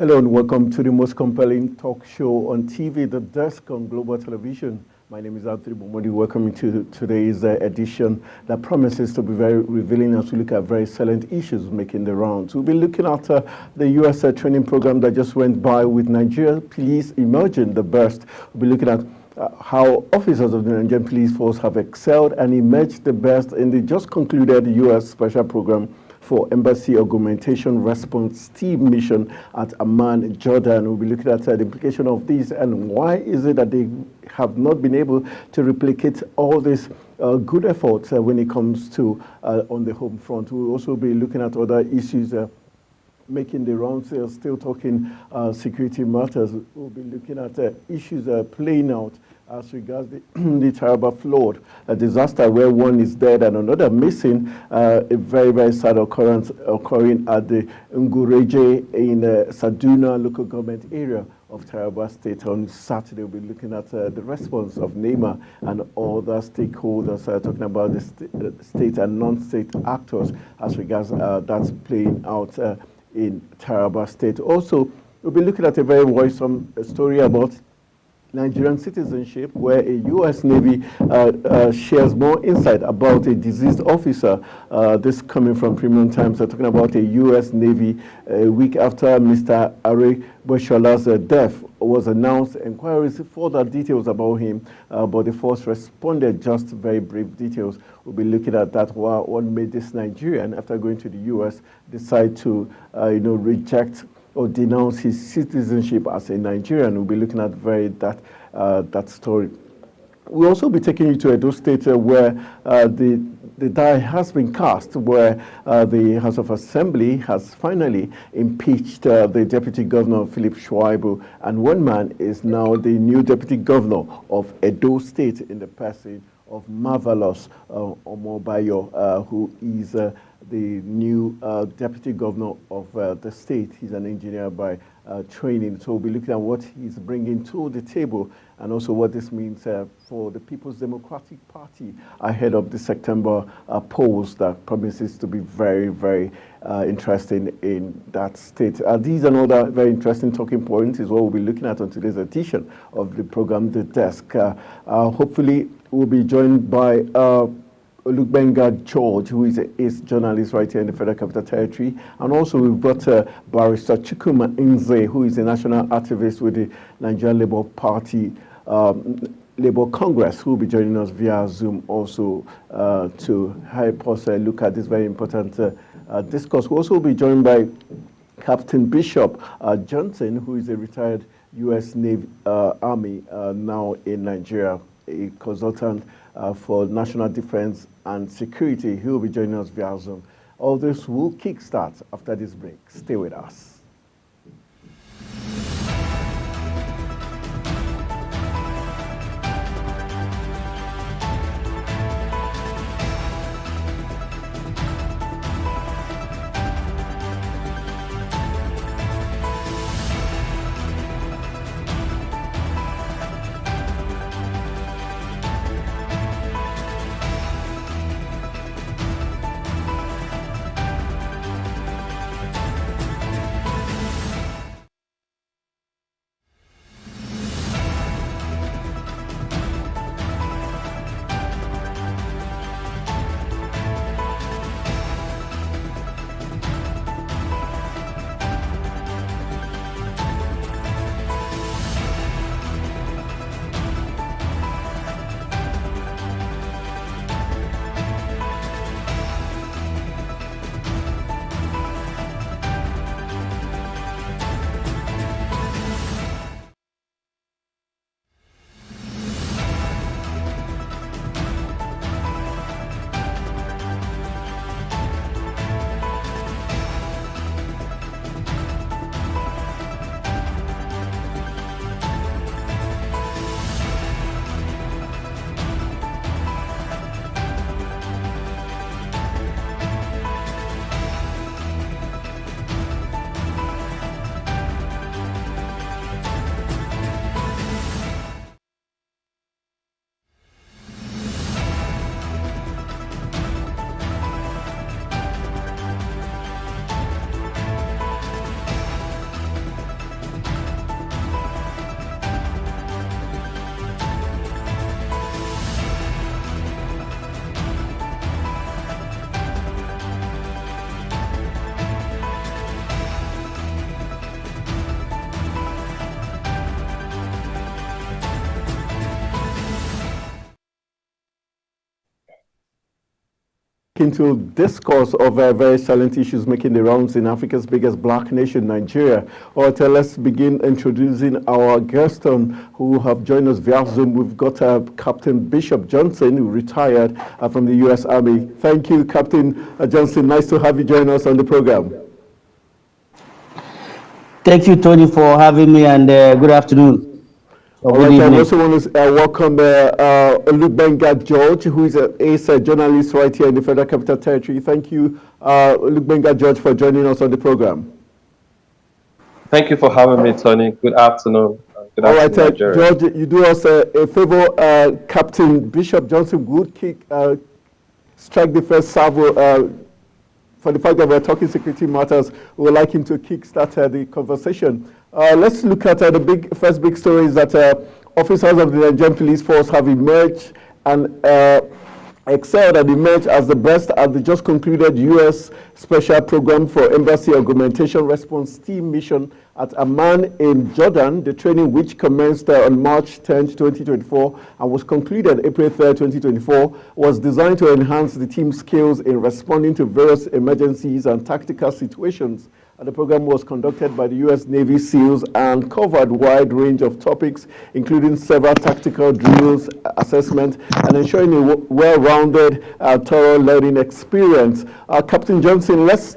Hello and welcome to the most compelling talk show on TV, The Desk on Global Television. My name is Anthony Bomodi. Welcome to today's edition that promises to be very revealing as we look at very salient issues making the rounds. We'll be looking at the U.S. Training program that just went by with Nigeria Police emerging the best. We'll be looking at how officers of the Nigerian Police Force have excelled and emerged the best in the just concluded U.S. special program for Embassy Augmentation Response Team mission at Amman, Jordan. We'll be looking at the implication of this and why is it that they have not been able to replicate all these good efforts when it comes to on the home front. We'll also be looking at other issues making the rounds, still talking security matters. We'll be looking at issues playing out as regards the Taraba flood, a disaster where one is dead and another missing, a very, very sad occurrence occurring at the Ngureje in Saduna local government area of Taraba State. On Saturday, we'll be looking at the response of NEMA and other stakeholders talking about the state and non-state actors as regards that's playing out in Taraba State. Also, we'll be looking at a very worrisome story about Nigerian citizenship, where a U.S. Navy shares more insight about a deceased officer. This coming from Premium Times, talking about a U.S. Navy a week after Mr. Are Boshola's death was announced. Inquiries, further details about him, but the force responded just very brief details. We'll be looking at that. What made this Nigerian, after going to the U.S., decide to reject or denounce his citizenship as a Nigerian. We'll be looking at that story. We'll also be taking you to Edo State where the die has been cast, where the House of Assembly has finally impeached the Deputy Governor, Philip Shuaibu, and one man is now the new Deputy Governor of Edo State in the person of Marvelous Omobayo, who is the new Deputy Governor of the state. He's an engineer by training. So we'll be looking at what he's bringing to the table and also what this means for the People's Democratic Party ahead of the September polls that promises to be very, very interesting in that state. These and other very interesting talking points is what we'll be looking at on today's edition of the program, The Desk. Hopefully, we'll be joined by Olugbenga George, who is a journalist right here in the Federal Capital Territory. And also we've got Barrister Chukuma Nze, who is a national activist with the Nigerian Labour Party, Labour Congress, who will be joining us via Zoom also to help us look at this very important discourse. We'll also be joined by Captain Bishop Johnson, who is a retired U.S. Navy Army now in Nigeria, a consultant for national defense and security. He will be joining us via Zoom. All this will kickstart after this break. Stay with us. looking to discuss of very silent issues making the rounds in Africa's biggest black nation, Nigeria. All right, let's begin introducing our guests who have joined us via Zoom. We've got Captain Bishop Johnson, who retired from the U.S. Army. Thank you, Captain Johnson. Nice to have you join us on the program. Thank you, Tony, for having me, and good afternoon. All right, I also want to welcome Olugbenga George, who is a journalist right here in the Federal Capital Territory. Thank you, Olugbenga George, for joining us on the program. Thank you for having me, Tony. Good afternoon. All right, George, you do us a favor. Captain Bishop Johnson would strike the first salvo for the fact that we're talking security matters. We would like him to kickstart the conversation. Let's look at the first big story is that officers of the Nigerian Police Force have emerged and excelled and emerged as the best at the just concluded U.S. Special Program for Embassy Augmentation Response Team mission at Amman in Jordan, the training which commenced on March 10, 2024 and was concluded April 3, 2024, was designed to enhance the team's skills in responding to various emergencies and tactical situations. The program was conducted by the U.S. Navy SEALs and covered a wide range of topics, including several tactical drills, assessment, and ensuring a well-rounded, thorough learning experience. Captain Johnson, let's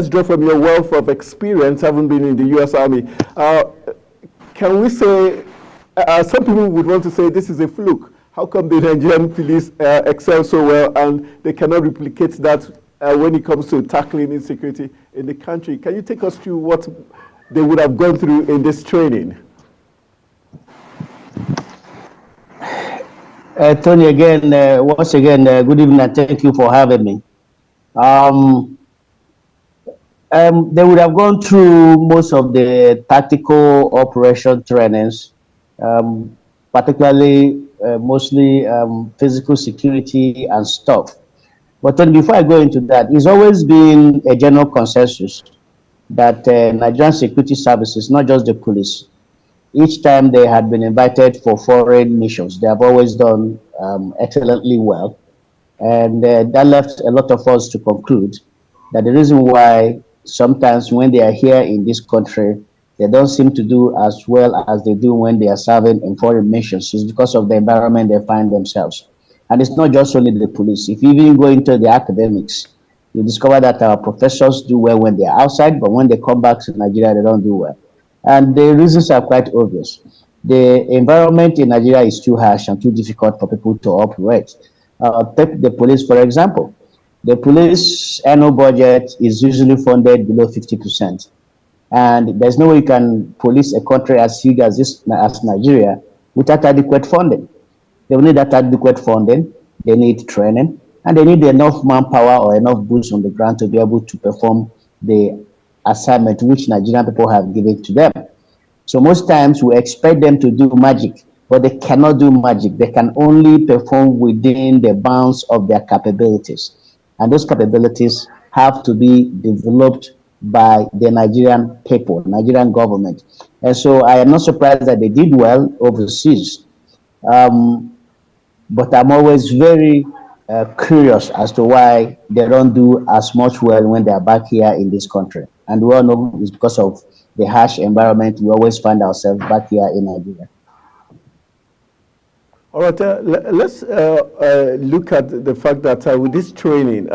draw from your wealth of experience, having been in the U.S. Army. Can we say, some people would want to say this is a fluke. How come the Nigerian police excel so well and they cannot replicate that when it comes to tackling insecurity in the country? Can you take us through what they would have gone through in this training? Tony, again, once again, good evening and thank you for having me. They would have gone through most of the tactical operation trainings, particularly mostly physical security and stuff. But then before I go into that, it's always been a general consensus that Nigerian security services, not just the police, each time they had been invited for foreign missions, they have always done excellently well. And that left a lot of us to conclude that the reason why sometimes when they are here in this country, they don't seem to do as well as they do when they are serving in foreign missions is because of the environment they find themselves. And it's not just only the police. If you even go into the academics, you discover that our professors do well when they're outside, but when they come back to Nigeria, they don't do well. And the reasons are quite obvious. The environment in Nigeria is too harsh and too difficult for people to operate. Take the police, for example. The police annual budget is usually funded below 50%. And there's no way you can police a country as huge as Nigeria without adequate funding. They need that adequate funding, they need training, and they need enough manpower or enough boots on the ground to be able to perform the assignment which Nigerian people have given to them. So most times we expect them to do magic, but they cannot do magic. They can only perform within the bounds of their capabilities. And those capabilities have to be developed by the Nigerian people, Nigerian government. And so I am not surprised that they did well overseas. But I'm always very curious as to why they don't do as much well when they're back here in this country. And we all know it's because of the harsh environment we always find ourselves back here in Nigeria. All right, let's look at the fact that with this training,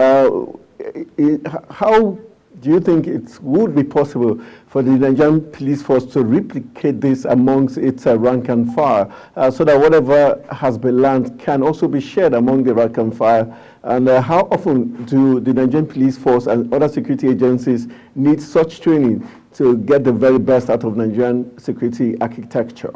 how do you think it would be possible for the Nigerian police force to replicate this amongst its rank and file so that whatever has been learned can also be shared among the rank and file? And how often do the Nigerian police force and other security agencies need such training to get the very best out of Nigerian security architecture?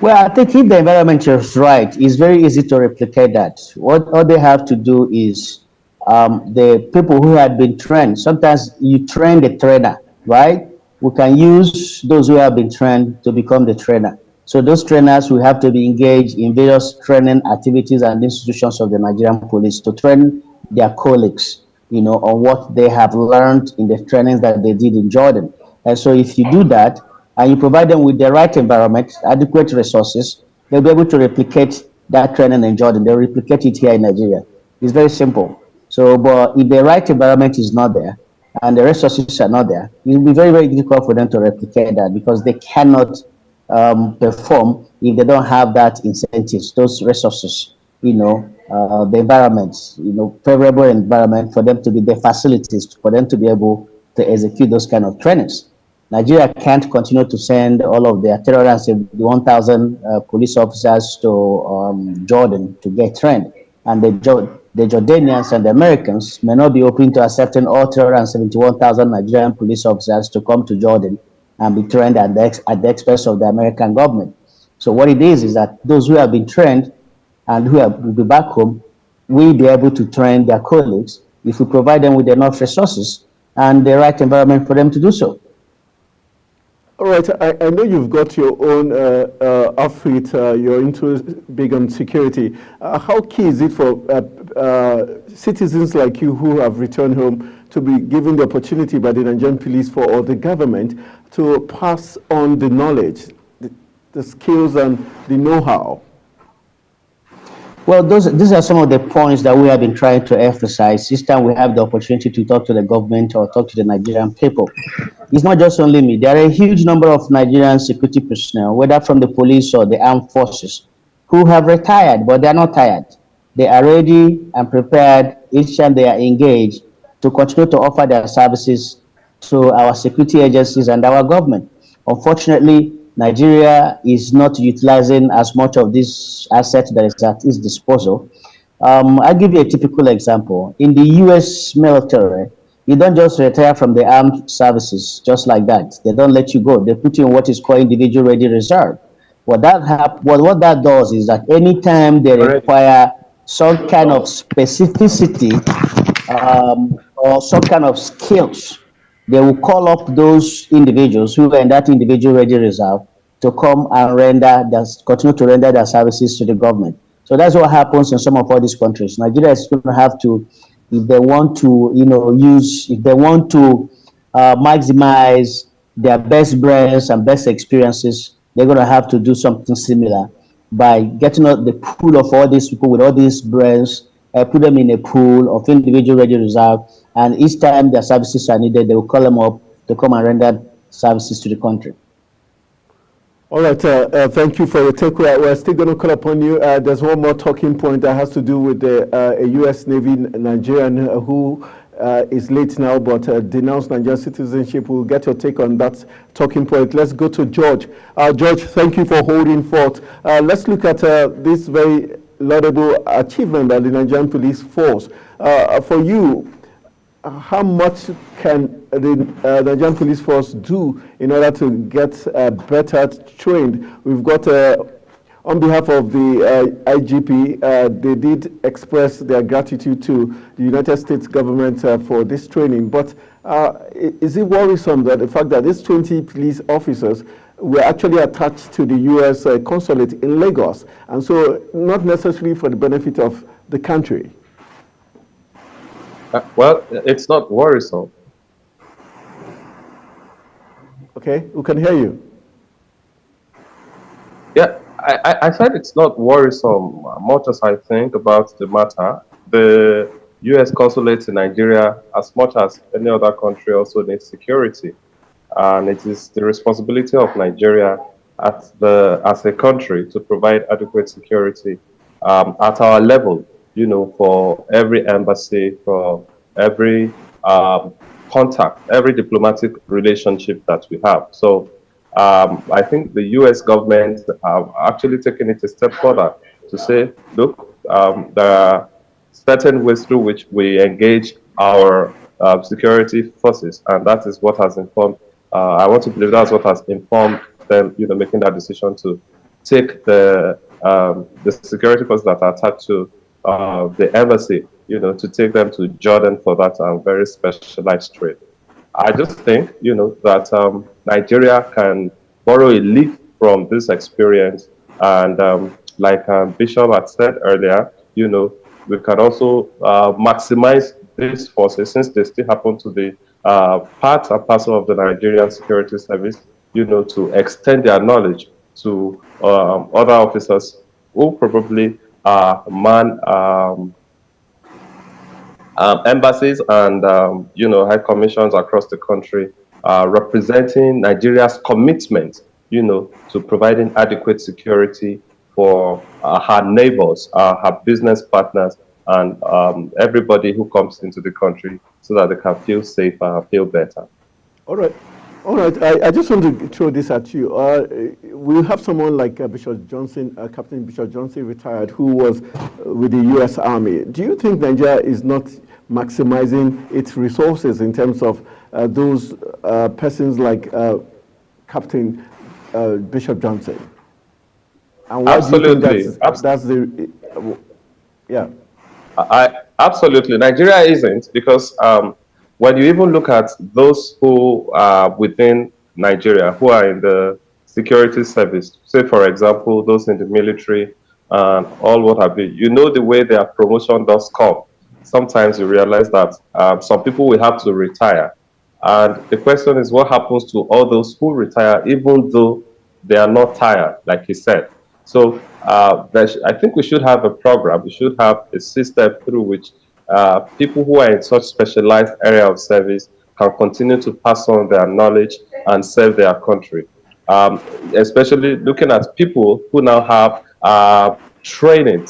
Well, I think if the environment is right, it's very easy to replicate that. What all they have to do is the people who had been trained. Sometimes you train the trainer, right? We can use those who have been trained to become the trainer. So those trainers will have to be engaged in various training activities and institutions of the Nigerian police to train their colleagues, you know, on what they have learned in the trainings that they did in Jordan. And so if you do that and you provide them with the right environment, adequate resources, they'll be able to replicate that training in Jordan. They'll replicate it here in Nigeria. It's very simple. So, but if the right environment is not there and the resources are not there, it will be very, very difficult for them to replicate that because they cannot perform if they don't have that incentives, those resources, the environment, favorable environment for them to be the facilities for them to be able to execute those kind of trainings. Nigeria can't continue to send all of their 1,000 police officers to Jordan to get trained. And the Jordanians and the Americans may not be open to accepting all 371,000 Nigerian police officers to come to Jordan and be trained at the expense of the American government. So what it is that those who have been trained and who will be back home will be able to train their colleagues if we provide them with enough resources and the right environment for them to do so. All right, I know you've got your own outfit, you're into big on security. How key is it for citizens like you who have returned home to be given the opportunity by the Nigerian police or the government to pass on the knowledge, the skills and the know-how? Well, these are some of the points that we have been trying to emphasize. This time we have the opportunity to talk to the government or talk to the Nigerian people. It's not just only me. There are a huge number of Nigerian security personnel, whether from the police or the armed forces, who have retired, but they are not tired. They are ready and prepared each time they are engaged to continue to offer their services to our security agencies and our government. Unfortunately, Nigeria is not utilizing as much of this asset that is at its disposal. I'll give you a typical example. In the U.S. military, you don't just retire from the armed services just like that. They don't let you go. They put you in what is called individual ready reserve. What that does is that anytime they require some kind of specificity or some kind of skills, they will call up those individuals who are in that individual ready reserve to come and continue to render their services to the government. So that's what happens in some of all these countries. Nigeria is going to have to, if they want to, maximize their best brains and best experiences, they're going to have to do something similar by getting out the pool of all these people with all these brains, put them in a pool of individual ready reserve, and each time their services are needed, they will call them up to come and render services to the country. All right, thank you for your takeaway. We're still going to call upon you. There's one more talking point that has to do with a U.S. Navy Nigerian who is late now but denounced Nigerian citizenship. We'll get your take on that talking point. Let's go to George. George, thank you for holding forth. Let's look at this very laudable achievement by the Nigerian police force. For you, how much can the Nigerian police force do in order to get better trained? We've got, on behalf of the IGP, they did express their gratitude to the United States government for this training. But is it worrisome that the fact that these 20 police officers were actually attached to the U.S. consulate in Lagos, and so not necessarily for the benefit of the country? Well, it's not worrisome. Okay, we can hear you. Yeah, I said it's not worrisome much as I think about the matter. The U.S. consulates in Nigeria, as much as any other country, also needs security. And it is the responsibility of Nigeria as a country to provide adequate security at our level, for every embassy, for every contact, every diplomatic relationship that we have. So I think the U.S. government have actually taken it a step further to say, look, there are certain ways through which we engage our security forces, and that is what has informed, I want to believe that's what has informed them, making that decision to take the security forces that are attached to the embassy, to take them to Jordan for that very specialized trade. I just think, that Nigeria can borrow a leaf from this experience. And like Bishop had said earlier, we can also maximize these forces, since they still happen to be part and parcel of the Nigerian Security Service, to extend their knowledge to other officers who probably man embassies and high commissions across the country, representing Nigeria's commitment, to providing adequate security for her neighbors, her business partners, and everybody who comes into the country, so that they can feel safer and feel better. All right. All right, I just want to throw this at you. We have someone like Bishop Johnson, Captain Bishop Johnson, retired, who was with the U.S. Army. Do you think Nigeria is not maximizing its resources in terms of those persons like Captain Bishop Johnson? And why Absolutely. do you think that's the yeah? Absolutely. Nigeria isn't, because when you even look at those who are within Nigeria, who are in the security service, say, for example, those in the military and all what have you, the way their promotion does come. Sometimes you realize that some people will have to retire. And the question is, what happens to all those who retire, even though they are not tired, like he said? So I think we should have a program. We should have a system through which people who are in such specialized area of service can continue to pass on their knowledge and serve their country. Especially looking at people who now have training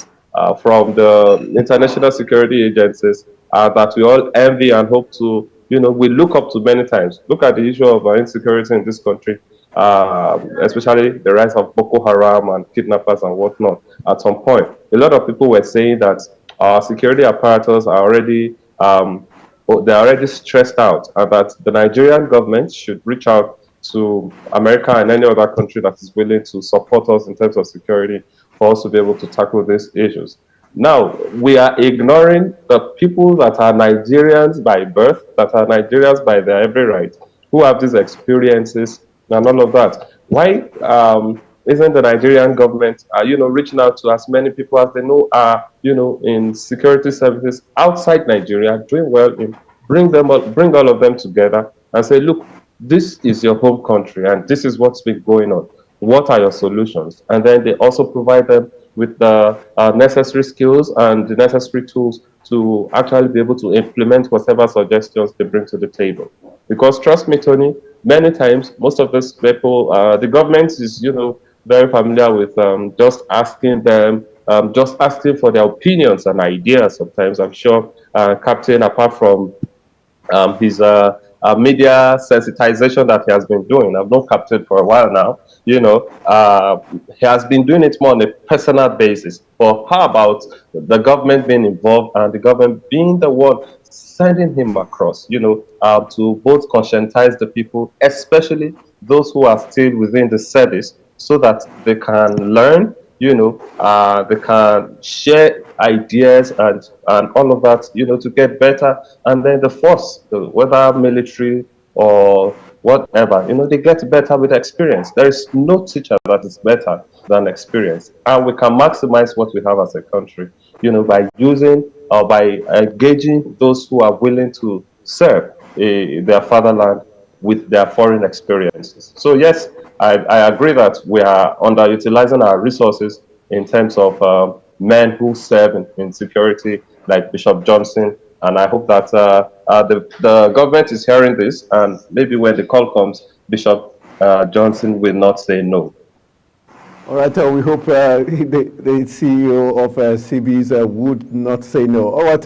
from the international security agencies that we all envy and hope to, we look up to many times. Look at the issue of insecurity in this country, especially the rise of Boko Haram and kidnappers and whatnot. At some point, a lot of people were saying that our security apparatus are already they're already stressed out, and that the Nigerian government should reach out to America and any other country that is willing to support us in terms of security for us to be able to tackle these issues. Now, we are ignoring the people that are Nigerians by birth, that are Nigerians by their every right, who have these experiences and all of that. Why isn't the Nigerian government, reaching out to as many people as they know are, in security services outside Nigeria, doing well, in bring all of them together and say, look, this is your home country and this is what's been going on. What are your solutions? And then they also provide them with the necessary skills and the necessary tools to actually be able to implement whatever suggestions they bring to the table. Because trust me, Tony, many times, most of these people, the government is, very familiar with just asking them, just asking for their opinions and ideas sometimes. I'm sure Captain, apart from his media sensitization that he has been doing, I've known Captain for a while now, he has been doing it more on a personal basis. But how about the government being involved and the government being the one sending him across, to both conscientize the people, especially those who are still within the service, so that they can learn, they can share ideas and all of that, to get better. And then the force, whether military or whatever, they get better with experience. There is no teacher that is better than experience. And we can maximize what we have as a country, by using or by engaging those who are willing to serve their fatherland with their foreign experiences. So yes, I agree that we are underutilizing our resources in terms of men who serve in security, like Bishop Johnson. And I hope that the government is hearing this, and maybe when the call comes, Bishop Johnson will not say no. All right, we hope the CEO of CBs would not say no. All right,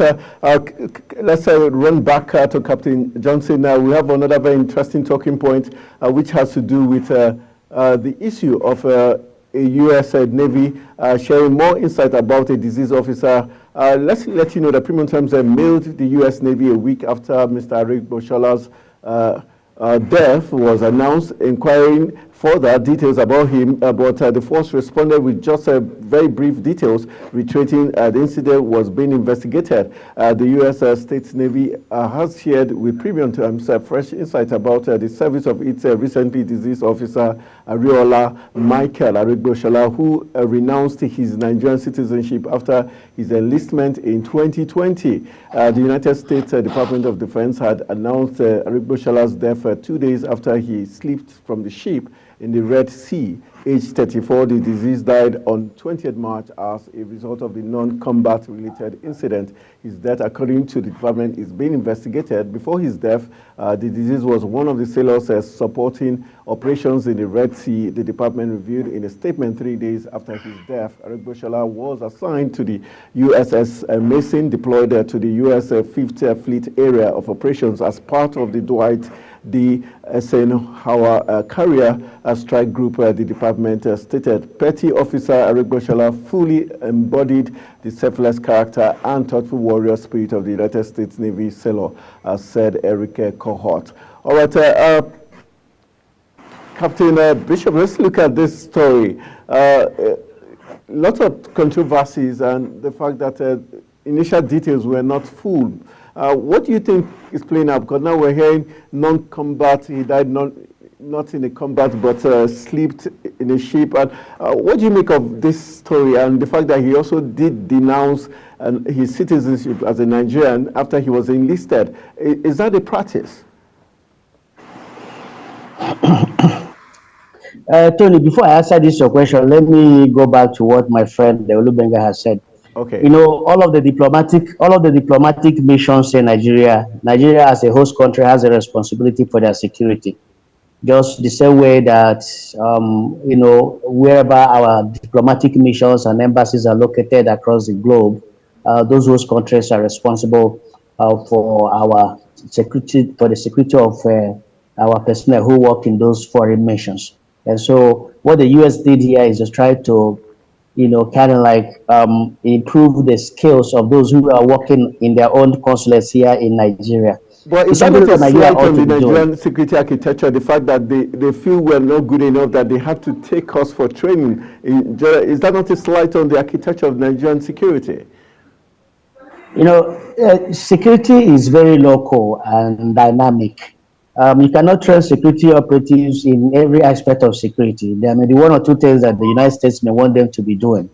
let's run back to Captain Johnson now. We have another very interesting talking point, which has to do with the issue of a U.S. Navy sharing more insight about a disease officer. Let's let you know that Premium Times mailed the U.S. Navy a week after Mr. Aregbesolala's death was announced, inquiring further details about him, but the force responded with just very brief details, reiterating the incident was being investigated. The U.S. States Navy has shared with Premium Times fresh insight about the service of its recently deceased officer, Ariola Michael Aregbesola, who renounced his Nigerian citizenship after his enlistment in 2020. The United States Department of Defense had announced Aregbesolala's death 2 days after he slipped from the ship in the Red Sea. Aged 34, the deceased died on 20th March as a result of the non-combat related incident. His death, according to the department, is being investigated. Before his death, the deceased was one of the sailors supporting operations in the Red Sea. The department revealed in a statement 3 days after his death. Aregbesola was assigned to the USS Mason, deployed to the U.S. Fifth Fleet area of operations as part of the Dwight D. Eisenhower carrier strike group. The department stated Petty Officer Aregbesola fully embodied the selfless character and thoughtful warrior spirit of the United States Navy sailor, said Eric Cohort. All right, Captain Bishop, let's look at this story. Lots of controversies and the fact that initial details were not full. What do you think is playing out? Because now we're hearing non-combat, he died not in a combat, but slept in a ship. And what do you make of this story and the fact that he also did denounce his citizenship as a Nigerian after he was enlisted? Is that a practice? Tony, before I answer this your question, let me go back to what my friend Olubenga has said. Okay. You know, all of the diplomatic missions in Nigeria as a host country has a responsibility for their security. Just the same way that, you know, wherever our diplomatic missions and embassies are located across the globe, those host countries are responsible for our security, for the security of our personnel who work in those foreign missions. And so what the U.S. did here is just try to, you know, kind of like improve the skills of those who are working in their own consulates here in Nigeria. But is that not a slight on the Nigerian security architecture, the fact that they feel we're not good enough, that they have to take us for training? Is that not a slight on the architecture of Nigerian security? You know, security is very local and dynamic. You cannot train security operatives in every aspect of security. There may be one or two things that the United States may want them to be doing,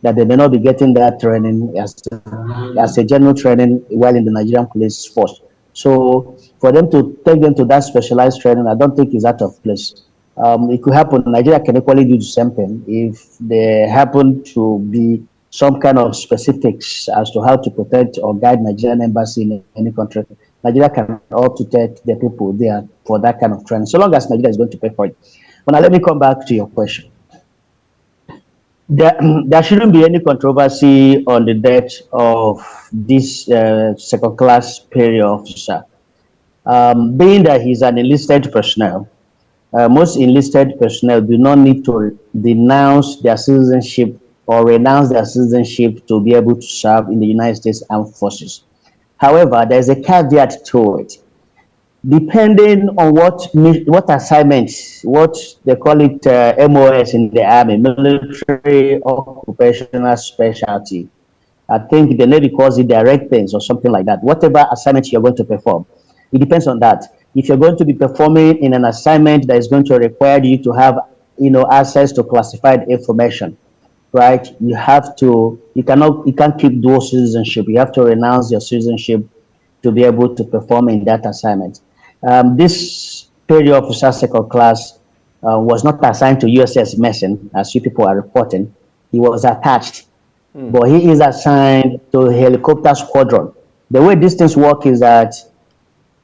that they may not be getting that training as a general training while in the Nigerian police force. So for them to take them to that specialized training, I don't think is out of place. It could happen. Nigeria can equally do the same thing if there happen to be some kind of specifics as to how to protect or guide Nigerian embassy in any country. Nigeria can also take the people there for that kind of training, so long as Nigeria is going to pay for it. But now let me come back to your question. There shouldn't be any controversy on the death of this second-class superior officer. Being that he's an enlisted personnel, most enlisted personnel do not need to denounce their citizenship or renounce their citizenship to be able to serve in the United States Armed Forces. However, there's a caveat to it. Depending on what assignments, what they call it MOS in the Army, military occupational specialty. I think the Navy calls it direct things or something like that. Whatever assignment you're going to perform, it depends on that. If you're going to be performing in an assignment that is going to require you to have, you know, access to classified information, right? You can't keep dual citizenship. You have to renounce your citizenship to be able to perform in that assignment. This superior officer second class was not assigned to USS Mason, as you people are reporting. He was attached, but he is assigned to a helicopter squadron. The way these things work is that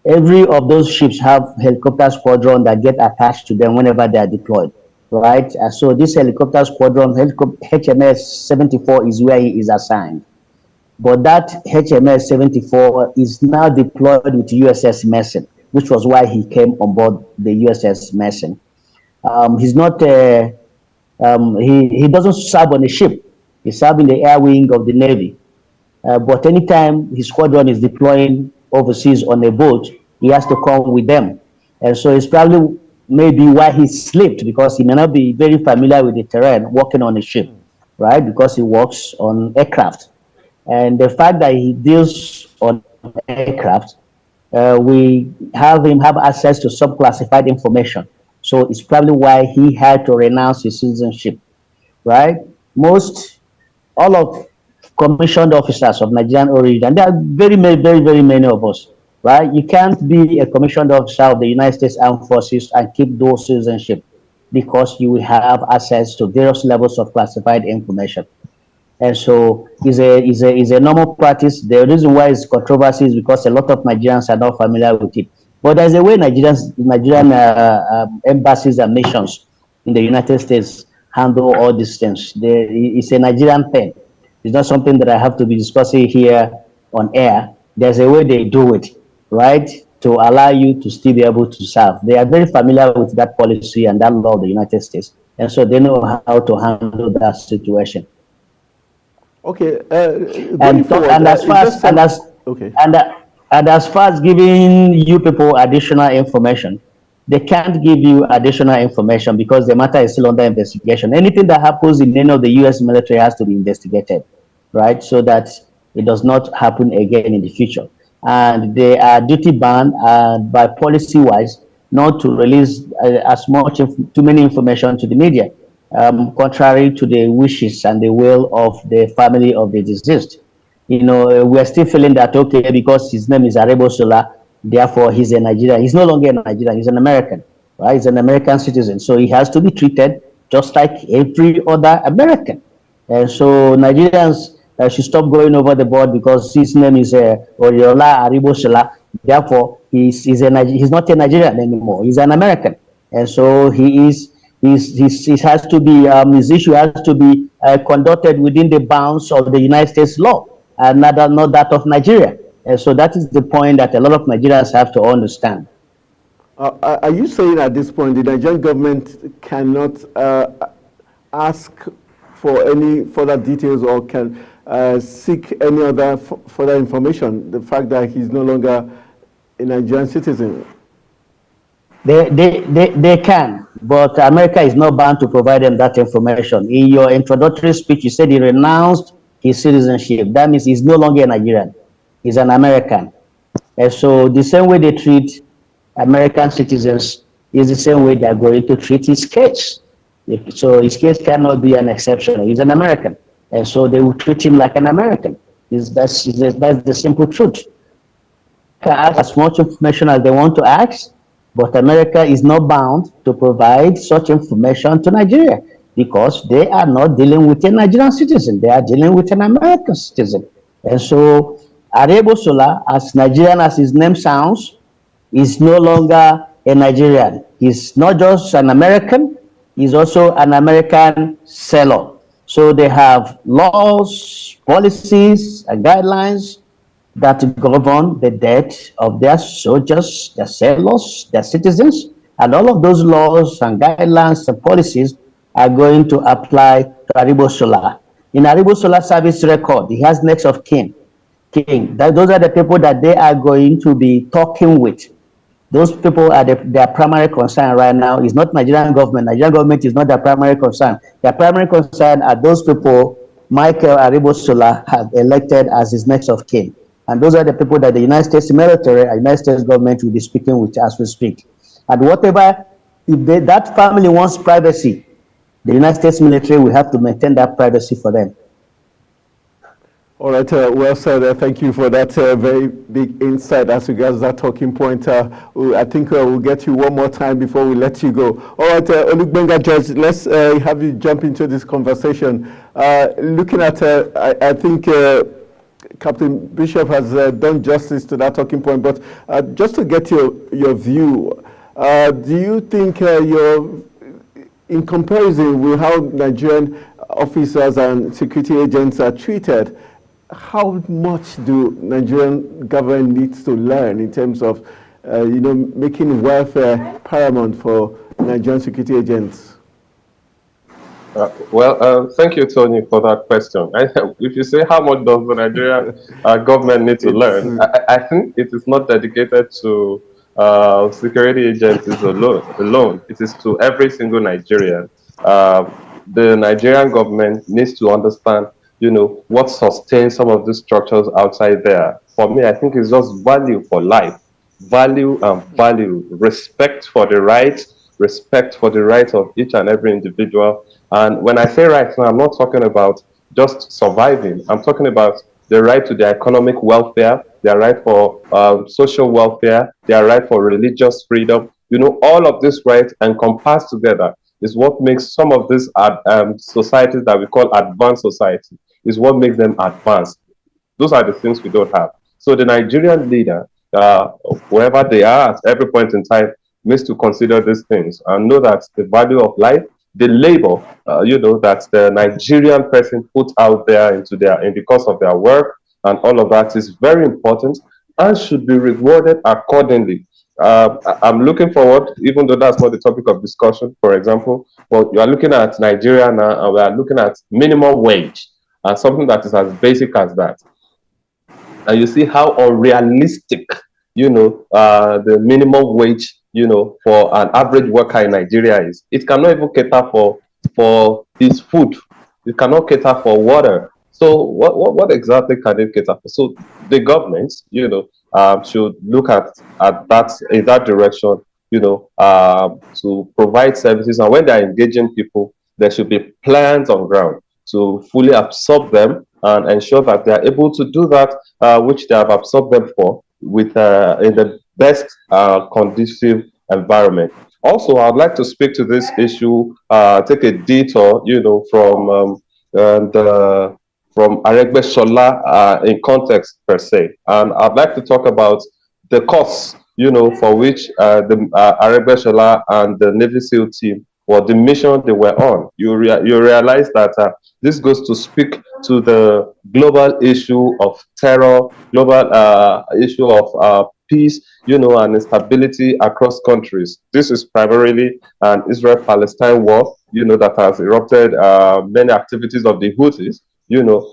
every of those ships have helicopter squadron that get attached to them whenever they are deployed. Right, so this helicopter squadron, HMS 74, is where he is assigned. But that HMS 74 is now deployed with USS Mason, which was why he came on board the USS Mason. He's not, he doesn't serve on a ship. He serves in the air wing of the Navy. But anytime his squadron is deploying overseas on a boat, he has to come with them. And so it's probably maybe why he slipped, because he may not be very familiar with the terrain working on a ship, right? Because he works on aircraft. And the fact that he deals on aircraft, we have him have access to some classified information. So it's probably why he had to renounce his citizenship, right? All of commissioned officers of Nigerian origin, and there are very many of us, right? You can't be a commissioned officer of the United States Armed Forces and keep dual citizenship. because you will have access to various levels of classified information. And so is a normal practice. The reason why it's controversy is because a lot of Nigerians are not familiar with it. But there's a way Nigerian embassies and nations in the United States handle all these things. It's a Nigerian thing. It's not something that I have to be discussing here on air. There's a way they do it, right, to allow you to still be able to serve. They are very familiar with that policy and that law of the United States. And so they know how to handle that situation. Okay. And as far as giving you people additional information, they can't give you additional information because the matter is still under investigation. Anything that happens in any of the U.S. military has to be investigated, right, so that it does not happen again in the future. And they are duty bound by policy-wise not to release too many information to the media. Contrary to the wishes and the will of the family of the deceased. You know, we're still feeling that, okay, because his name is Arebosola, therefore he's a Nigerian. He's no longer a Nigerian, he's an American, right? He's an American citizen. So he has to be treated just like every other American. And so Nigerians should stop going over the board because his name is Oriola Arebosola. Therefore, he's not a Nigerian anymore. He's an American. And so his issue has to be conducted within the bounds of the United States law and not that of Nigeria. And so that is the point that a lot of Nigerians have to understand. Are you saying at this point the Nigerian government cannot ask for any further details or can seek any other further information? The fact that he's no longer a Nigerian citizen? They can, but America is not bound to provide them that information. In your introductory speech, you said he renounced his citizenship. That means he's no longer a Nigerian. He's an American. And so the same way they treat American citizens is the same way they're going to treat his case. So his case cannot be an exception. He's an American. And so they will treat him like an American. That's the simple truth. They can ask as much information as they want to ask, but America is not bound to provide such information to Nigeria because they are not dealing with a Nigerian citizen. They are dealing with an American citizen. And so Arebosola, as Nigerian as his name sounds, is no longer a Nigerian. He's not just an American, he's also an American seller. So they have laws, policies, and guidelines that govern the debt of their soldiers, their sailors, their citizens, and all of those laws and guidelines and policies are going to apply to Arebosola. In Arebosola service record, he has next of kin. Those are the people that they are going to be talking with. Those people are their primary concern right now. Is not Nigerian government. Nigerian government is not their primary concern. Their primary concern are those people Michael Arebosola have elected as his next of kin. And those are the people that the United States military and United States government will be speaking with as we speak. And whatever, if that family wants privacy, the United States military will have to maintain that privacy for them. All right, well said. Thank you for that very big insight as regards that talking point. I think we'll get you one more time before we let you go. All right, Olugbenga George, let's have you jump into this conversation. Looking at, I think Captain Bishop has done justice to that talking point, but just to get your view, do you think in comparison with how Nigerian officers and security agents are treated, how much do Nigerian government needs to learn in terms of, making welfare paramount for Nigerian security agents? Thank you, Tony, for that question. If you say how much does the Nigerian government need to learn, I think it is not dedicated to security agencies alone. It is to every single Nigerian. The Nigerian government needs to understand what sustains some of these structures outside there. For me, I think it's just value for life, value and value, respect for the rights of each and every individual. And when I say rights now, I'm not talking about just surviving. I'm talking about the right to their economic welfare, their right for social welfare, their right for religious freedom. All of these rights encompassed together is what makes some of these societies that we call advanced society, is what makes them advanced. Those are the things we don't have. So the Nigerian leader, wherever they are at every point in time, needs to consider these things and know that the value of life, the labor, that the Nigerian person put out there in the course of their work and all of that is very important and should be rewarded accordingly. I'm looking forward, even though that's not the topic of discussion, for example, but you are looking at Nigeria now, and we are looking at minimum wage and something that is as basic as that. And you see how unrealistic, the minimum wage, for an average worker in Nigeria is. It cannot even cater for his food. It cannot cater for water. So what exactly can it cater for? So the government, should look at that in that direction, to provide services. And when they're engaging people, there should be plans on ground to fully absorb them and ensure that they are able to do that which they have absorbed them for with in the best conducive environment. Also, I'd like to speak to this issue, take a detour, from Aregbesola in context per se. And I'd like to talk about the costs, for which the Aregbesola and the Navy SEAL team, or the mission they were on. You realize that this goes to speak to the global issue of terror, global issue of peace, and instability across countries. This is primarily an Israel-Palestine war, that has erupted many activities of the Houthis,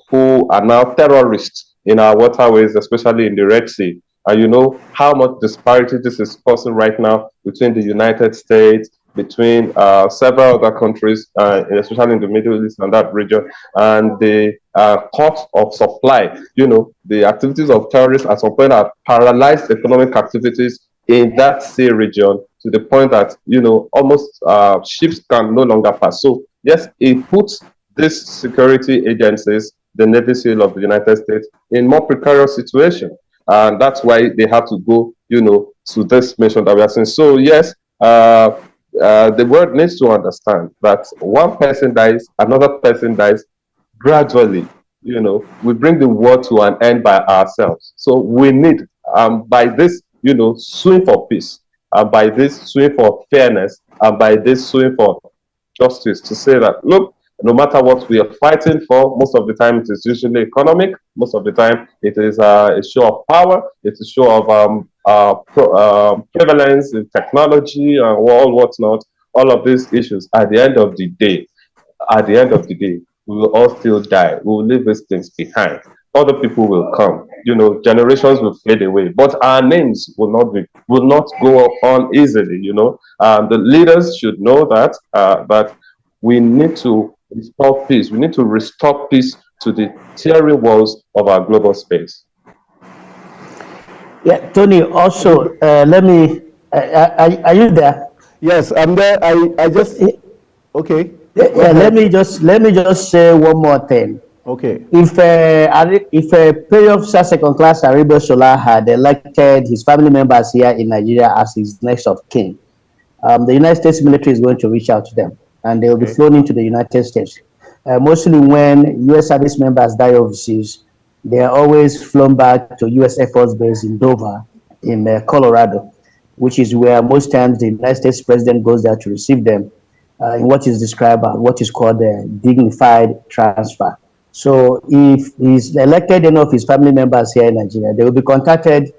who are now terrorists in our waterways, especially in the Red Sea. And you know how much disparity this is causing right now between the United States, between several other countries, especially in the Middle East and that region, and the cost of supply. The activities of terrorists at some point have paralyzed economic activities in that sea region to the point that, almost ships can no longer pass. So yes, it puts these security agencies, the Navy SEAL of the United States, in more precarious situation. And that's why they have to go, to this mission that we are seeing. So yes, the world needs to understand that one person dies, another person dies gradually. We bring the world to an end by ourselves. So we need, by this, suing for peace, and by this suing for fairness, and by this suing for justice, to say that, look, no matter what we are fighting for, most of the time it is usually economic. Most of the time it is a show of power. It's a show of prevalence in technology and all whatnot. All of these issues. At the end of the day, we will all still die. We will leave these things behind. Other people will come. Generations will fade away, but our names will not go on easily. The leaders should know that we need to restore peace. We need to restore peace to the tearing walls of our global space. Yeah, Tony, also, let me, are you there? Yes, I'm there. I just, okay. Yeah, let me just say one more thing. Okay. If Playoff Second Class Aregbesola had elected his family members here in Nigeria as his next of kin, the United States military is going to reach out to them, and they will be flown into the United States. Mostly when U.S. service members die overseas, they are always flown back to U.S. Air Force Base in Dover, in Colorado, which is where most times the United States president goes there to receive them in what is described as what is called a dignified transfer. So if he's elected any of his family members here in Nigeria, they will be contacted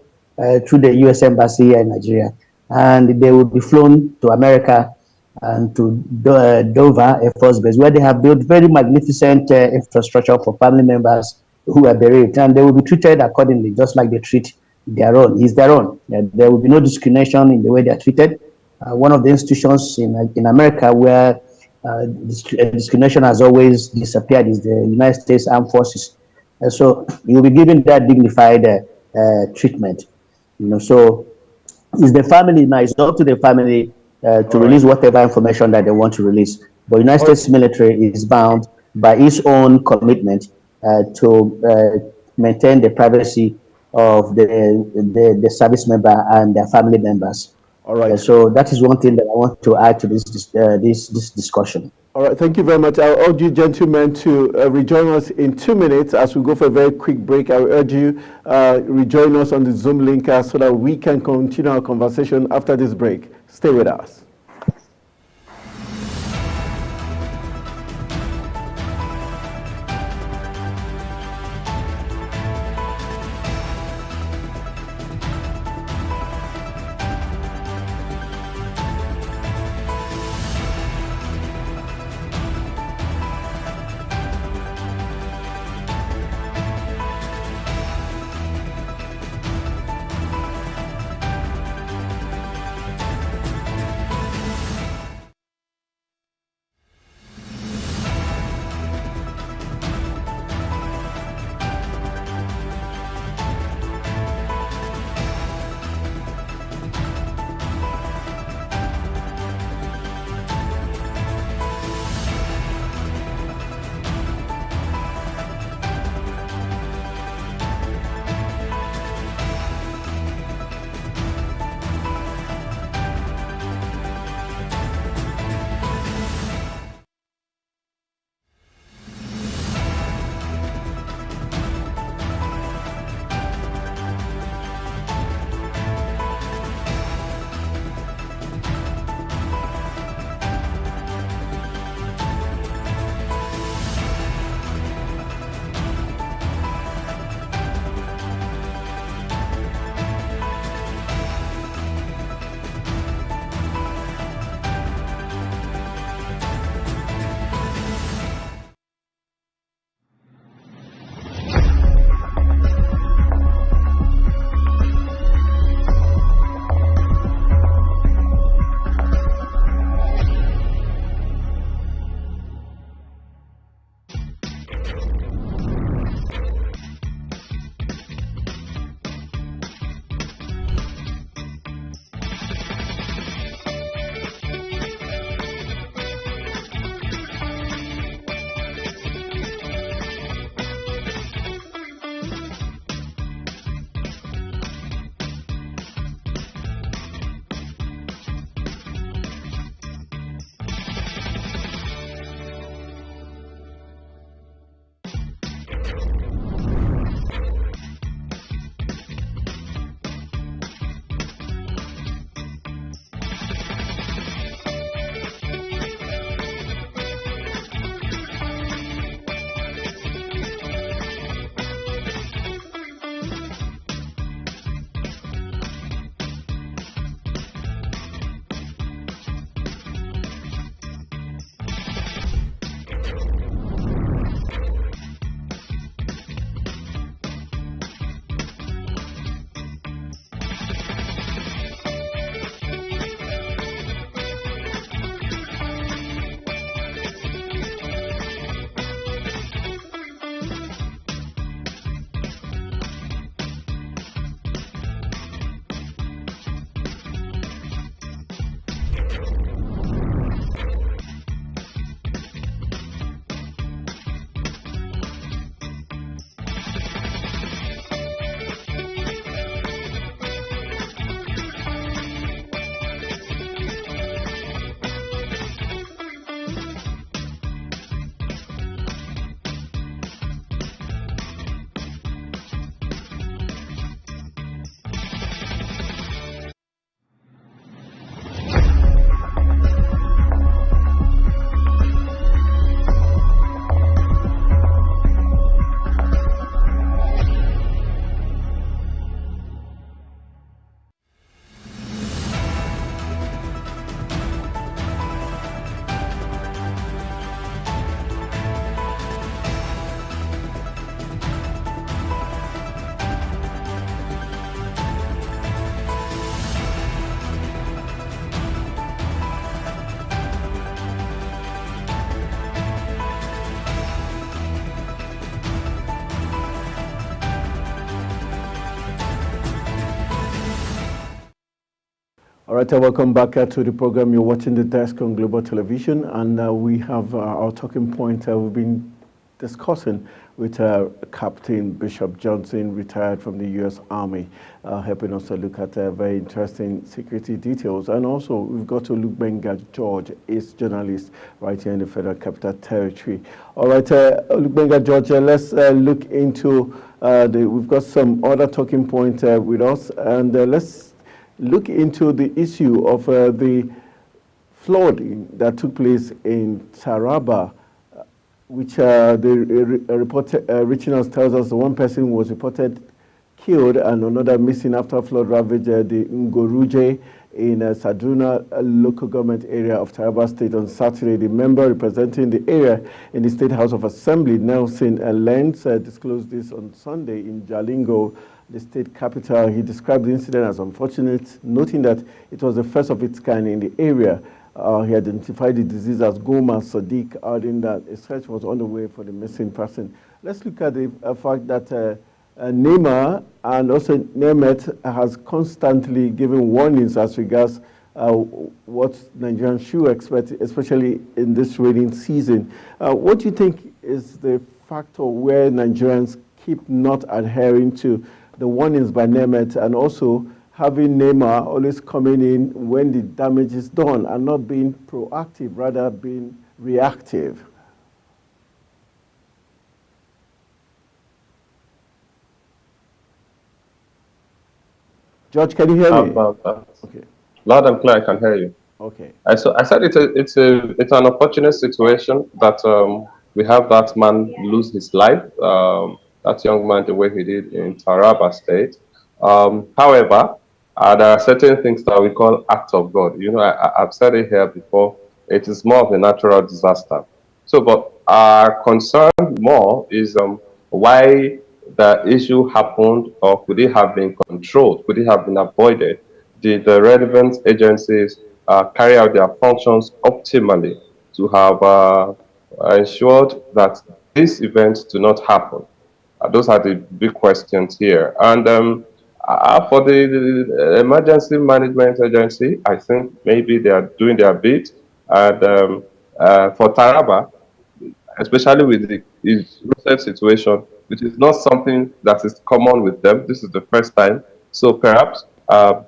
through the U.S. Embassy here in Nigeria, and they will be flown to America and to Dover Air Force Base, where they have built very magnificent infrastructure for family members who are bereaved, and they will be treated accordingly, just like they treat their own. He's their own. There will be no discrimination in the way they are treated. One of the institutions in America where discrimination has always disappeared is the United States Armed Forces. So you'll be given that dignified treatment. So it's the family now. It's up to the family to release whatever information that they want to release. But United States military is bound by its own commitment to maintain the privacy of the service member and their family members. All right. So that is one thing that I want to add to this discussion. All right, thank you very much. I'll urge you, gentlemen, to rejoin us in 2 minutes as we go for a very quick break. I will urge you rejoin us on the Zoom link so that we can continue our conversation after this break. Stay with us. All right, welcome back to the program. You're watching The Desk on Global Television, and we have our talking point. We've been discussing with Captain Bishop Johnson, retired from the U.S. Army, helping us to look at very interesting security details. And also, we've got to Olugbenga George, is journalist right here in the Federal Capital Territory. All right, Olugbenga George, let's look into we've got some other talking points with us, and let's look into the issue of the flooding that took place in Taraba, which the report reaching us tells us one person was reported killed and another missing after flood ravaged the Ngoruje in Saduna local government area of Taraba State on Saturday. The member representing the area in the State House of Assembly, Nelson Lenz, disclosed this on Sunday in Jalingo, the state capital. He described the incident as unfortunate, noting that it was the first of its kind in the area. He identified the disease as Goma Sadiq, adding that a search was underway for the missing person. Let's look at the fact that NEMA and also NEMET has constantly given warnings as regards what Nigerians should expect, especially in this rainy season. What do you think is the factor where Nigerians keep not adhering to the warnings by NEMET, and also having NEMA always coming in when the damage is done and not being proactive, rather being reactive? George, can you hear me? Okay. Loud and clear, I can hear you. Okay. I said it's an unfortunate situation that we have that man lose his life, that young man the way he did in Taraba State. However, there are certain things that we call acts of God. You know, I've said it here before. It is more of a natural disaster. So, but our concern more is why the issue happened, or could it have been controlled? Could it have been avoided? Did the relevant agencies carry out their functions optimally to have ensured that these events do not happen? Those are the big questions here. And for the emergency management agency, I think maybe they are doing their bit. And for Taraba, especially with the recent situation, which is not something that is common with them. This is the first time. So perhaps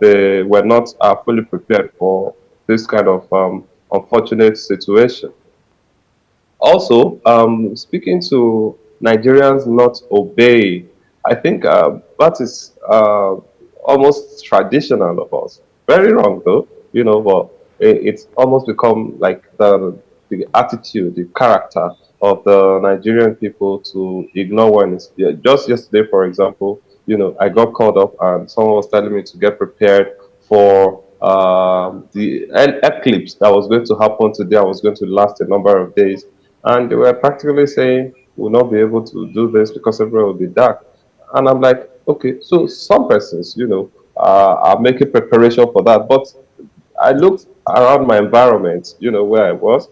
they were not fully prepared for this kind of unfortunate situation. Also, speaking to Nigerians not obey, I think that is almost traditional of us. Very wrong though, you know, but it's almost become like the attitude, the character of the Nigerian people to ignore warnings. Yeah, just yesterday, for example, you know, I got called up and someone was telling me to get prepared for the eclipse that was going to happen today. I was going to last a number of days. And they were practically saying, we'll not be able to do this because everywhere will be dark. And I'm like, okay, so some persons, you know, are making preparation for that. But I looked around my environment, you know, where I was,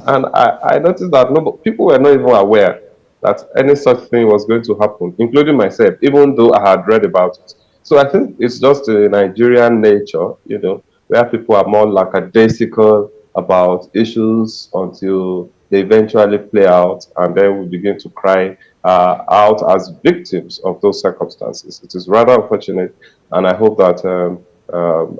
and I noticed that people were not even aware that any such thing was going to happen, including myself, even though I had read about it. So I think it's just a Nigerian nature, you know, where people are more lackadaisical about issues until they eventually play out, and then we begin to cry out as victims of those circumstances. It is rather unfortunate, and I hope that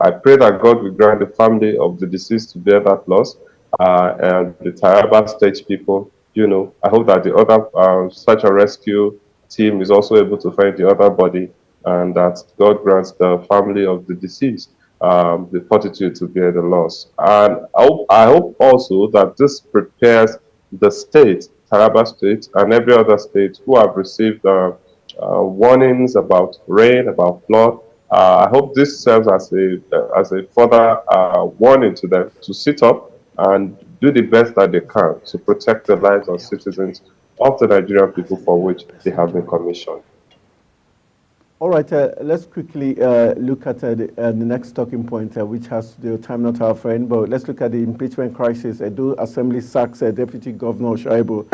I pray that God will grant the family of the deceased to bear that loss, and the Taraba State people. You know, I hope that the other search and rescue team is also able to find the other body, and that God grants the family of the deceased the fortitude to bear the loss. And I hope also that this prepares the state, Taraba State, and every other state who have received warnings about rain, about flood. I hope this serves as a further warning to them to sit up and do the best that they can to protect the lives of citizens of the Nigerian people for which they have been commissioned. All right, let's quickly look at the next talking point, which has to do with time not our friend, but let's look at the impeachment crisis. Edo Assembly sacks Deputy Governor Shaibu.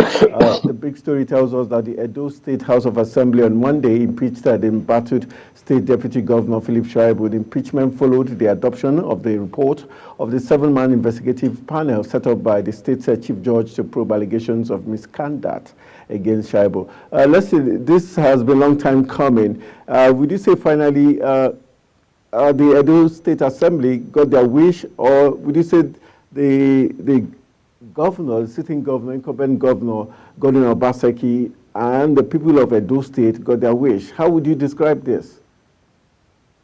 The big story tells us that the Edo State House of Assembly on Monday impeached the embattled State Deputy Governor Philip Shaibu. The impeachment followed the adoption of the report of the 7-man investigative panel set up by the state's Chief Judge to probe allegations of misconduct against Shaibu. Let's see, this has been a long time coming. Would you say finally the Edo State Assembly got their wish, or would you say the governor, the sitting governor, incumbent governor, Governor Obaseki, and the people of Edo State got their wish? How would you describe this?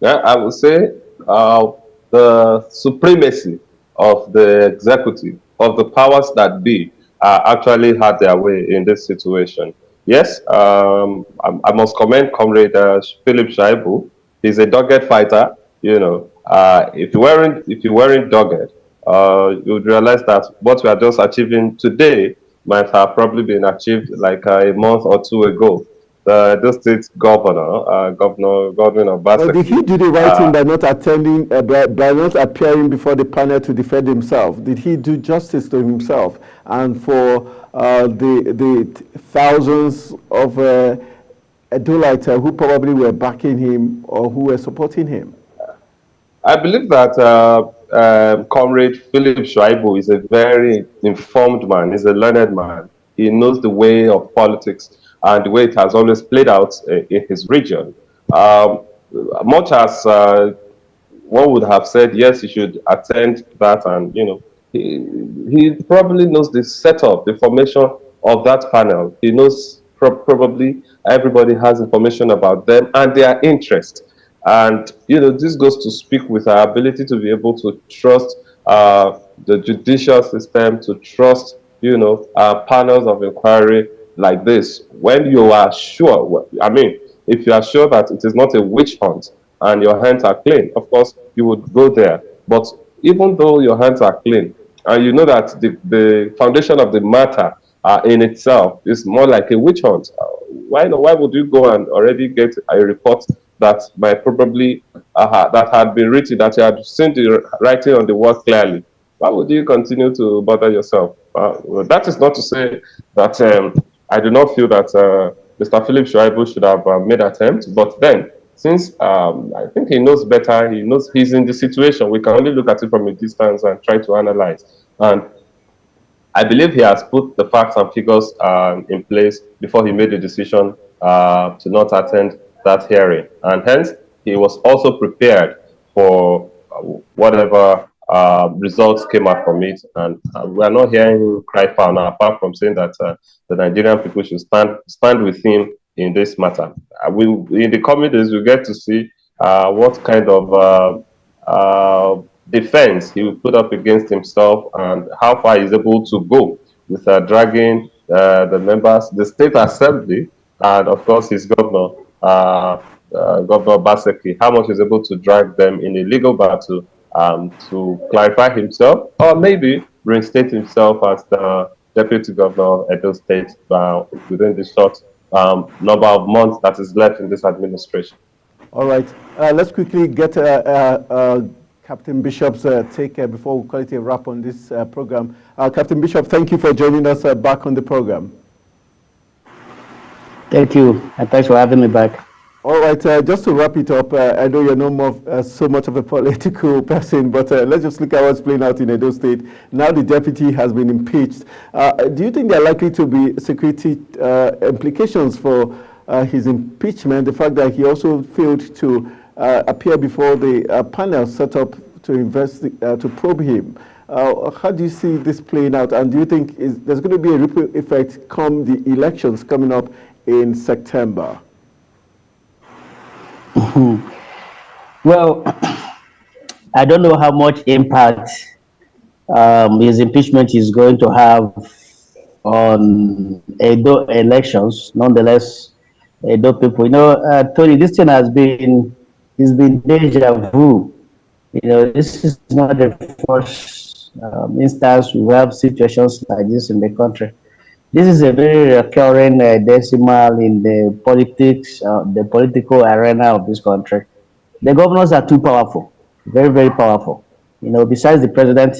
Yeah, I would say the supremacy of the executive, of the powers that be, actually had their way in this situation. Yes, I must commend Comrade Philip Shaibu. He's a dogged fighter. You know, if you weren't dogged, you would realize that what we are just achieving today might have probably been achieved like a month or two ago. The state governor, Governor Godwin Obaseki. But did he do the right thing by not attending, by not appearing before the panel to defend himself? Did he do justice to himself and for the thousands of Edolites who probably were backing him or who were supporting him? I believe that Comrade Philip Shaibu is a very informed man. He's a learned man. He knows the way of politics and the way it has always played out in his region. Much as one would have said, yes, he should attend that, and you know, he probably knows the setup, the formation of that panel. He knows probably everybody has information about them and their interest. And you know, this goes to speak with our ability to be able to trust the judicial system, to trust, you know, panels of inquiry like this. When you are sure, I mean, if you are sure that it is not a witch hunt and your hands are clean, of course you would go there. But even though your hands are clean and you know that the foundation of the matter in itself is more like a witch hunt, why would you go and already get a report that might probably that had been written, that you had seen the writing on the wall clearly? Why would you continue to bother yourself? Well, that is not to say that I do not feel that Mr. Philip Shaibu should have made attempts, but then, since I think he knows better, he knows he's in the situation, we can only look at it from a distance and try to analyze. And I believe he has put the facts and figures in place before he made the decision to not attend that hearing. And hence, he was also prepared for whatever results came out from it, and we are not hearing him cry foul now, apart from saying that the Nigerian people should stand with him in this matter. In the coming days, we get to see what kind of defense he will put up against himself and how far he's able to go with dragging the members, the State Assembly, and of course his governor, Governor Obaseki, how much he's able to drag them in a legal battle to clarify himself, or maybe reinstate himself as the Deputy Governor of Edo State within the short number of months that is left in this administration. All right, let's quickly get Captain Bishop's take before we call it a wrap on this program. Captain Bishop, thank you for joining us back on the program. Thank you, and thanks for having me back. All right, just to wrap it up, I know you're not more, so much of a political person, but let's just look at what's playing out in Edo State. Now the deputy has been impeached. Do you think there are likely to be security implications for his impeachment, the fact that he also failed to appear before the panel set up to probe him? How do you see this playing out, and do you think there's going to be a ripple effect come the elections coming up in September? Well, I don't know how much impact his impeachment is going to have on Edo elections. Nonetheless, Edo people, you know, Tony, this thing has been deja vu. You know, this is not the first instance we have situations like this in the country. This is a very recurring decimal in the politics, the political arena of this country. The governors are too powerful, very, very powerful. You know, besides the president,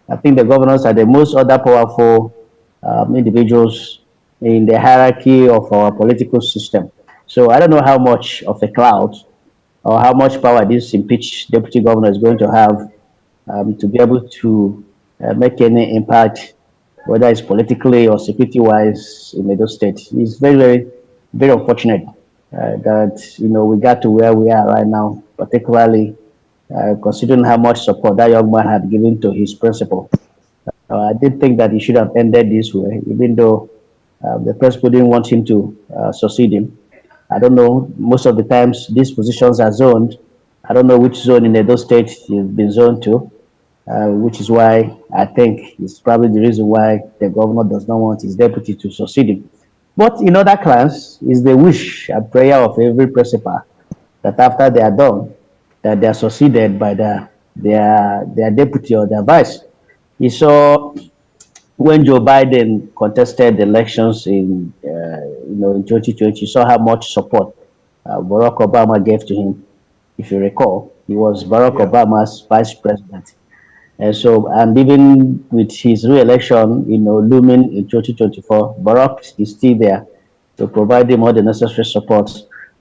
I think the governors are the most other powerful individuals in the hierarchy of our political system. So I don't know how much of a clout or how much power this impeached deputy governor is going to have to be able to make any impact, whether it's politically or security-wise in Edo State. It's very, very, very unfortunate that we got to where we are right now, particularly considering how much support that young man had given to his principal. I did think that he should have ended this way, even though the principal didn't want him to succeed him. I don't know, most of the times these positions are zoned. I don't know which zone in Edo State he's been zoned to, which is why I think it's probably the reason why the governor does not want his deputy to succeed him. But in other clans, is the wish and prayer of every principal that after they are done, that they are succeeded by their deputy or their vice. You saw when Joe Biden contested the elections in 2020, you saw how much support Barack Obama gave to him. If you recall, he was Barack Obama's vice president. And so, and even with his re-election, looming in 2024, Barack is still there to provide him all the necessary support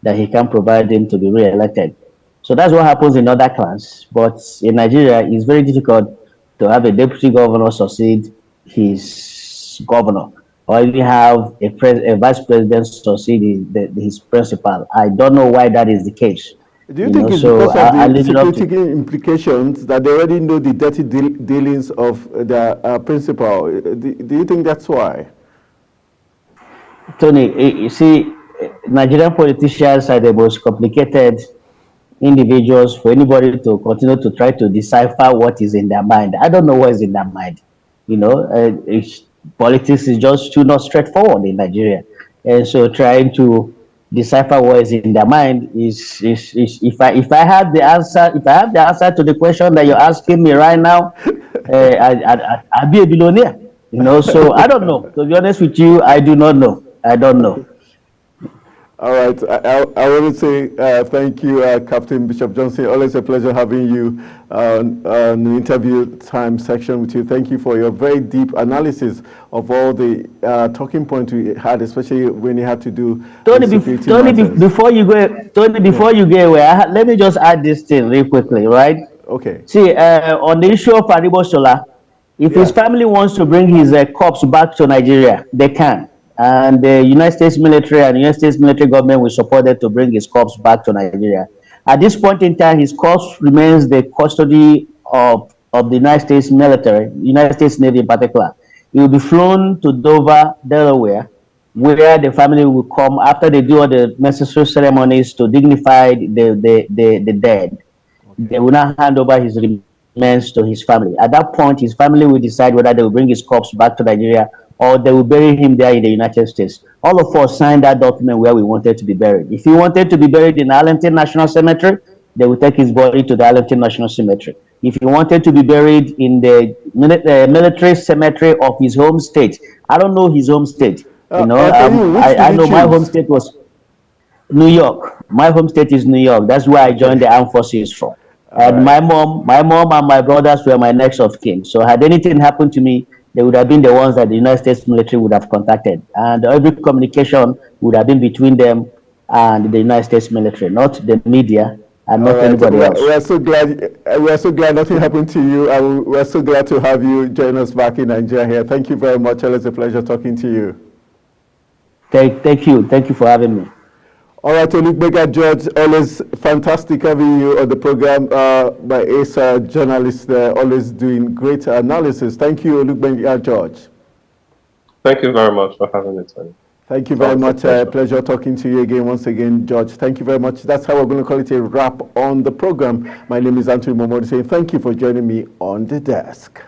that he can provide him to be re-elected. So that's what happens in other clans. But in Nigeria, it's very difficult to have a deputy governor succeed his governor, or even have a vice president succeed his principal. I don't know why that is the case. Do you think it's because of the security implications that they already know the dirty dealings of their principal? Do you think that's why? Tony, you see, Nigerian politicians are the most complicated individuals for anybody to continue to try to decipher what is in their mind. I don't know what is in their mind. Politics is just too not straightforward in Nigeria. And so trying to decipher what is in their mind is if I have the answer to the question that you're asking me right now, I'd be a billionaire. So I don't know. To be honest with you, I do not know. I don't know. All right. I want to say thank you, Captain Bishop Johnson. Always a pleasure having you on the interview time section with you. Thank you for your very deep analysis of all the talking points we had, especially when you had to do Tony, before you go away, let me just add this thing real quickly, right? Okay. See, on the issue of Ariboshola, if his family wants to bring his corpse back to Nigeria, they can. And the United States military and the United States military government will support them to bring his corpse back to Nigeria. At this point in time, his corpse remains the custody of the United States military, United States Navy in particular. He will be flown to Dover, Delaware, where the family will come after they do all the necessary ceremonies to dignify the dead. Okay. They will now hand over his remains to his family. At that point, his family will decide whether they will bring his corpse back to Nigeria or they will bury him there in the United States. All of us signed that document where we wanted to be buried. If he wanted to be buried in Arlington National Cemetery, they will take his body to the Arlington National Cemetery. If he wanted to be buried in the military cemetery of his home state, I don't know his home state. I know my home state was New York. My home state is New York. That's where I joined the armed forces from. And my mom and my brothers were my next of kin. So had anything happened to me, they would have been the ones that the United States military would have contacted. And every communication would have been between them and the United States military, not the media and not anybody else. We are so glad nothing happened to you. And we're so glad to have you join us back in Nigeria here. Thank you very much. It's a pleasure talking to you. Thank you. Thank you for having me. All right, Olugbega George, always fantastic having you on the program. By ASA journalist, always doing great analysis. Thank you, Olugbega George. Thank you very much for having me, Tony. Thank you very much. Pleasure talking to you again, once again, George. Thank you very much. That's how we're going to call it a wrap on the program. My name is Anthony Momodi saying thank you for joining me on the desk.